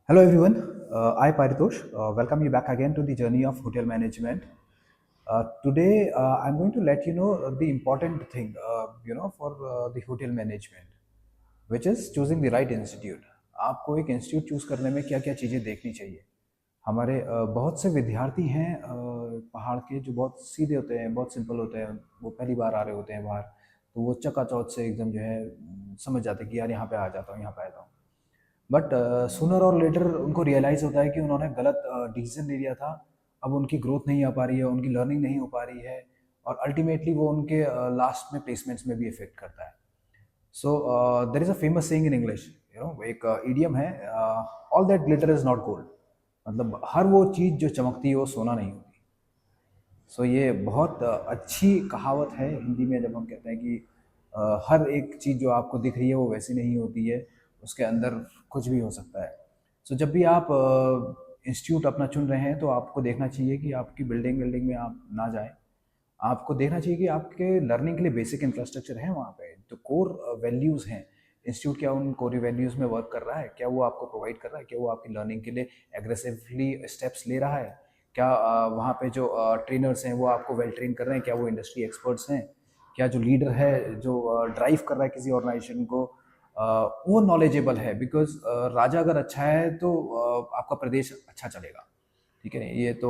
Hello everyone, I Paritosh. Welcome you back again to the journey of hotel management. Today I'm going to let you know the important thing, for the hotel management, which is choosing the right institute. आपको एक institute choose करने में क्या क्या चीज़ें देखनी चाहिए। हमारे बहुत से विद्यार्थी हैं पहाड़ के जो बहुत सीधे होते हैं, बहुत सिंपल होते हैं। वो पहली बार आ रहे होते हैं बाहर, तो वो चकाचौंध से एकदम जो है समझ जाते हैं कि यार यहाँ पे आ जाता हूँ, यहाँ पे आ जाता हूँ। बट सूनर और लेटर उनको रियलाइज़ होता है कि उन्होंने गलत डिसीजन ले लिया था। अब उनकी ग्रोथ नहीं आ पा रही है, उनकी लर्निंग नहीं हो पा रही है, और अल्टीमेटली वो उनके लास्ट में प्लेसमेंट्स में भी इफेक्ट करता है। So there is a famous saying in English, एक इडियम है, all that glitter is not gold. मतलब हर वो चीज़ जो चमकती है वो सोना नहीं होती। सो ये बहुत अच्छी कहावत है हिंदी में, जब हम कहते हैं कि हर एक चीज़ जो आपको दिख रही है वो वैसी नहीं होती है, उसके अंदर कुछ भी हो सकता है। सो जब भी आप इंस्टीट्यूट अपना चुन रहे हैं तो आपको देखना चाहिए कि आपकी बिल्डिंग बिल्डिंग में आप ना जाएं। आपको देखना चाहिए कि आपके लर्निंग के लिए बेसिक इंफ्रास्ट्रक्चर है वहाँ पे, जो कोर वैल्यूज़ हैं इंस्टीट्यूट, क्या उन कोर वैल्यूज़ में वर्क कर रहा है, क्या वो आपको प्रोवाइड कर रहा है, क्या वो आपकी लर्निंग के लिए एग्रेसिवली स्टेप्स ले रहा है, क्या वहाँ पे जो ट्रेनर्स हैं वो आपको वेल ट्रेन कर रहे हैं, क्या वो इंडस्ट्री एक्सपर्ट्स हैं, क्या जो लीडर है जो ड्राइव कर रहा है किसी ऑर्गेनाइजेशन को वो नॉलेजेबल है। बिकॉज राजा अगर अच्छा है तो आपका प्रदेश अच्छा चलेगा। ठीक है, ये तो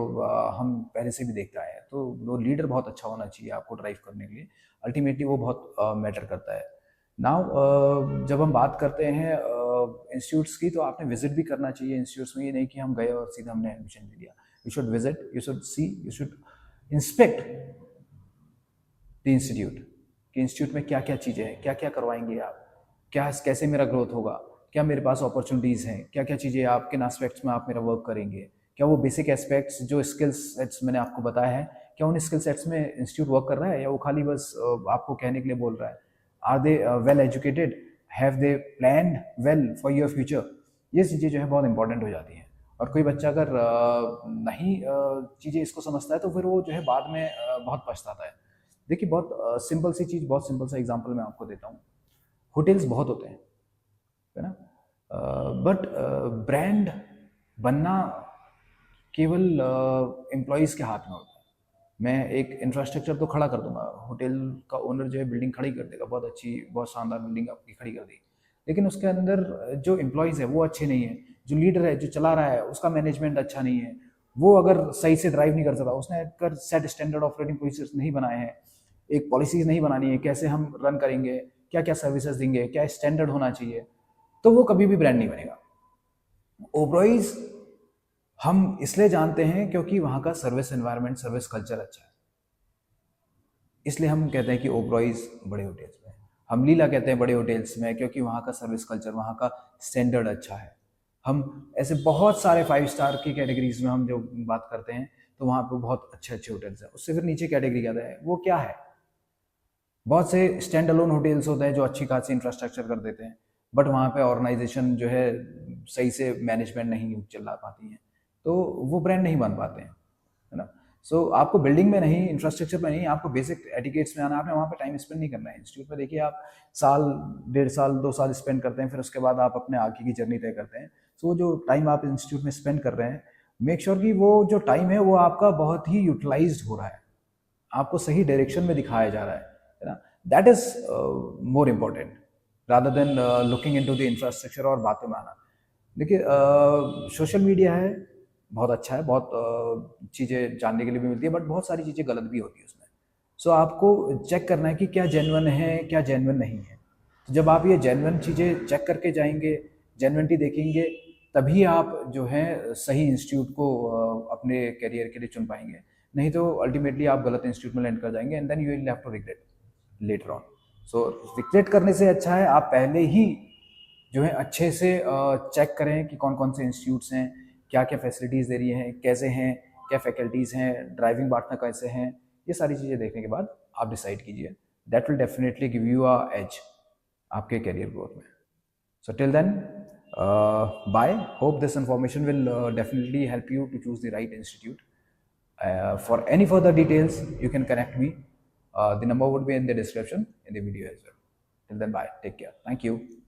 हम पहले से भी देखते आए हैं। तो वो लीडर बहुत अच्छा होना चाहिए आपको ड्राइव करने के लिए। अल्टीमेटली वो बहुत मैटर करता है। नाउ जब हम बात करते हैं इंस्टीट्यूट्स की, तो आपने विजिट भी करना चाहिए इंस्टीट्यूट्स में। ये नहीं कि हम गए और सीधा हमने एडमिशन ले लिया। You should visit, you should see, you should inspect the institute कि इंस्टीट्यूट में क्या क्या चीज़ें हैं, क्या क्या करवाएंगे आप, क्या कैसे मेरा ग्रोथ होगा, क्या मेरे पास अपॉर्चुनिटीज़ हैं, क्या क्या चीज़ें आप किन एस्पेक्ट्स में आप मेरा वर्क करेंगे, क्या वो बेसिक एस्पेक्ट्स जो स्किल सेट्स मैंने आपको बताया है, क्या उन स्किल सेट्स में इंस्टीट्यूट वर्क कर रहा है, या वो खाली बस आपको कहने के लिए बोल रहा है। Are they well educated, have they planned well for your future. ये चीज़ें जो है बहुत इंपॉर्टेंट हो जाती हैं। और कोई बच्चा अगर नहीं चीज़ें इसको समझता है तो फिर वो जो है बाद में बहुत पछताता है। देखिए, बहुत सिंपल सी चीज़, बहुत सिंपल सा एग्जांपल मैं आपको देता हूँ। होटल्स बहुत होते हैं, है ना, बट ब्रांड बनना केवल एम्प्लॉयज़ के हाथ में होता है। मैं एक इंफ्रास्ट्रक्चर तो खड़ा कर दूंगा, होटल का ओनर जो है बिल्डिंग खड़ी कर देगा, बहुत अच्छी बहुत शानदार बिल्डिंग आपकी खड़ी कर दी, लेकिन उसके अंदर जो एम्प्लॉयज़ है वो अच्छे नहीं है, जो लीडर है जो चला रहा है उसका मैनेजमेंट अच्छा नहीं है, वो अगर सही से ड्राइव नहीं कर सकता, उसने अगर सेट स्टैंडर्ड ऑपरेटिंग प्रोसीजर्स नहीं बनाए हैं, एक पॉलिसीज नहीं बनानी है, कैसे हम रन करेंगे, क्या क्या सर्विसेज देंगे, क्या स्टैंडर्ड होना चाहिए, तो वो कभी भी ब्रांड नहीं बनेगा। ओबरॉइज हम इसलिए जानते हैं क्योंकि वहाँ का सर्विस एनवायरनमेंट, सर्विस कल्चर अच्छा है, इसलिए हम कहते हैं कि ओबरॉइज बड़े होटल्स में। हम लीला कहते हैं बड़े होटल्स में क्योंकि वहाँ का सर्विस कल्चर, वहाँ का स्टैंडर्ड अच्छा है। हम ऐसे बहुत सारे 5 स्टार की कैटेगरीज में हम जो बात करते हैं तो वहाँ पे बहुत अच्छे अच्छे होटल्स हैं। उससे फिर नीचे कैटेगरी क्या है, वो क्या है, बहुत से स्टैंड अलोन होटल्स होते हैं जो अच्छी खासी इंफ्रास्ट्रक्चर कर देते हैं, बट वहाँ पे ऑर्गेनाइजेशन जो है सही से मैनेजमेंट नहीं चला पाती है, तो वो ब्रांड नहीं बन पाते हैं, है ना। सो आपको बिल्डिंग में नहीं, इंफ्रास्ट्रक्चर में नहीं, आपको बेसिक एटिकेट्स में आना है। आपने वहाँ पे टाइम स्पेंड नहीं करना है। इंस्टीट्यूट में देखिए, आप साल, 1.5 साल, 2 साल स्पेंड करते हैं, फिर उसके बाद आप अपने आगे की जर्नी तय करते हैं। सो जो टाइम आप इंस्टीट्यूट में स्पेंड कर रहे हैं, मेक श्योर कि वो जो टाइम है वो आपका बहुत ही यूटिलाइज्ड हो रहा है, आपको सही डायरेक्शन में दिखाया जा रहा है ना। That is more important rather than looking into the infrastructure और बातों में आना। देखिए, सोशल मीडिया है, बहुत अच्छा है, बहुत चीज़ें जानने के लिए भी मिलती है, बट बहुत सारी चीज़ें गलत भी होती है उसमें। सो आपको चेक करना है कि क्या जेन्युइन है, क्या जेन्युइन नहीं है। तो जब आप ये जेन्युइन चीज़ें चेक करके जाएंगे, जेन्युइनिटी देखेंगे, तभी आप जो है सही इंस्टीट्यूट को अपने करियर के लिए चुन पाएंगे। नहीं तो अल्टीमेटली आप गलत इंस्टीट्यूट में लैंड कर जाएंगे, and then you will have to regret later on. So regret करने से अच्छा है आप पहले ही जो है अच्छे से चेक करें कि कौन कौन से इंस्टीट्यूट्स हैं, क्या क्या फैसिलिटीज़ दे रही हैं, कैसे हैं, क्या फैकल्टीज़ हैं, ड्राइविंग पार्टनर कैसे हैं। ये सारी चीज़ें देखने के बाद आप डिसाइड कीजिए। That will definitely give you a edge आपके करियर ग्रोथ में। So till then, bye, hope this information will definitely help you to choose the right institute. For any further details, you can connect me. The number would be in the description in the video as well. Till then, bye. Take care. Thank you.